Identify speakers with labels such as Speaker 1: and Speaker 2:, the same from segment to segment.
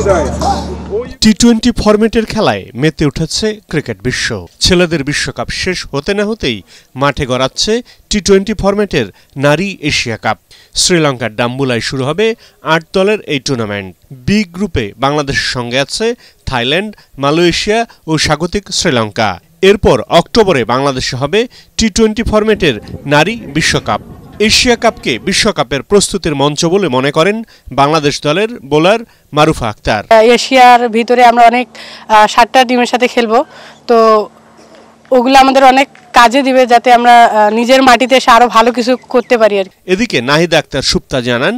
Speaker 1: টি-20 ফরম্যাটের খেলায় মেতে উঠেছে ক্রিকেট বিশ্ব। ছেলেদের বিশ্বকাপ শেষ হতে না হতেই মাঠে গড়াচ্ছে টি-20 ফরম্যাটের নারী এশিয়া কাপ। শ্রীলঙ্কার ডাম্বুলায় শুরু হবে ৮ দলের এই টুর্নামেন্ট। বি গ্রুপে বাংলাদেশের সঙ্গে আছে থাইল্যান্ড, মালয়েশিয়া ও স্বাগতিক শ্রীলঙ্কা। এরপর অক্টোবরে বাংলাদেশে হবে টি-20 ফরম্যাটের নারী বিশ্বকাপ। এশিয়া কাপকে বিশ্বকাপের প্রস্তুতির মঞ্চ বলে মনে করেন বাংলাদেশ দলের বোলার মারুফা আক্তার।
Speaker 2: এশিয়ার ভিতরে আমরা অনেক 7টা টিমের সাথে খেলবো, তো ওগুলো আমাদের অনেক কাজে দিবে, যাতে আমরা নিজের মাটিতে এসে আরো ভালো কিছু করতে পারি।
Speaker 1: এদিকে নাহিদা আক্তার সুপ্তা জানান,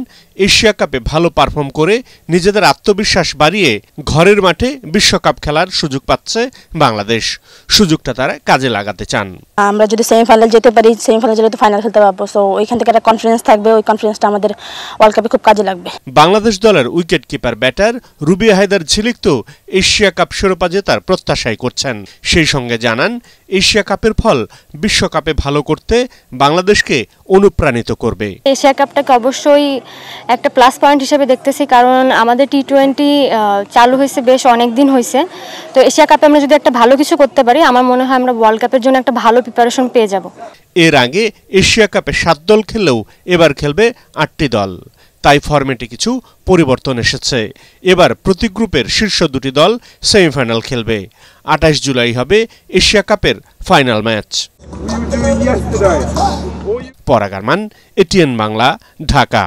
Speaker 1: এশিয়া কাপে ভালো পারফর্ম করে নিজেদের আত্মবিশ্বাস বাড়িয়ে ঘরের মাঠে বিশ্বকাপ খেলার সুযোগ পাচ্ছে বাংলাদেশ। সুযোগটা তারা কাজে লাগাতে চান।
Speaker 3: আমরা যদি সেমিফাইনাল যেতে পারি, সেমিফাইনাল যেতে ফাইনাল খেলতে পারবো, সো ওইখান থেকে একটা কনফিডেন্স থাকবে, ওই কনফিডেন্সটা আমাদের ওয়ার্ল্ড কাপে খুব কাজে লাগবে।
Speaker 1: বাংলাদেশ দলের wicket keeper batter Rubya Haider Jhilik তো এশিয়া কাপ শিরোপা জেতার প্রত্যাশাই করছেন। সেই সঙ্গে জানান, এশিয়া কাপের ফল বিশ্বকাপে ভালো করতে বাংলাদেশকে অনুপ্রাণিত করবে।
Speaker 4: এশিয়া কাপটাকে অবশ্যই একটা প্লাস পয়েন্ট হিসেবে দেখতেছি, কারণ আমাদের টি-20 চালু হয়েছে বেশ অনেক দিন হয়েছে। তো এশিয়া কাপে আমরা যদি একটা ভালো কিছু করতে পারি, আমার মনে হয় আমরা ওয়ার্ল্ড কাপের জন্য একটা ভালো প্রিপারেশন পেয়ে যাব।
Speaker 1: এর আগে এশিয়া কাপে 7 দল খেললেও এবার খেলবে 8টি দল। তাই ফরম্যাটে কিছু পরিবর্তন এসেছে। এবার প্রতি গ্রুপের শীর্ষ 2টি দল সেমিফাইনাল খেলবে। 28 জুলাই হবে এশিয়া কাপের ফাইনাল ম্যাচ। পরাগ আরমান, এটিএন বাংলা, ঢাকা।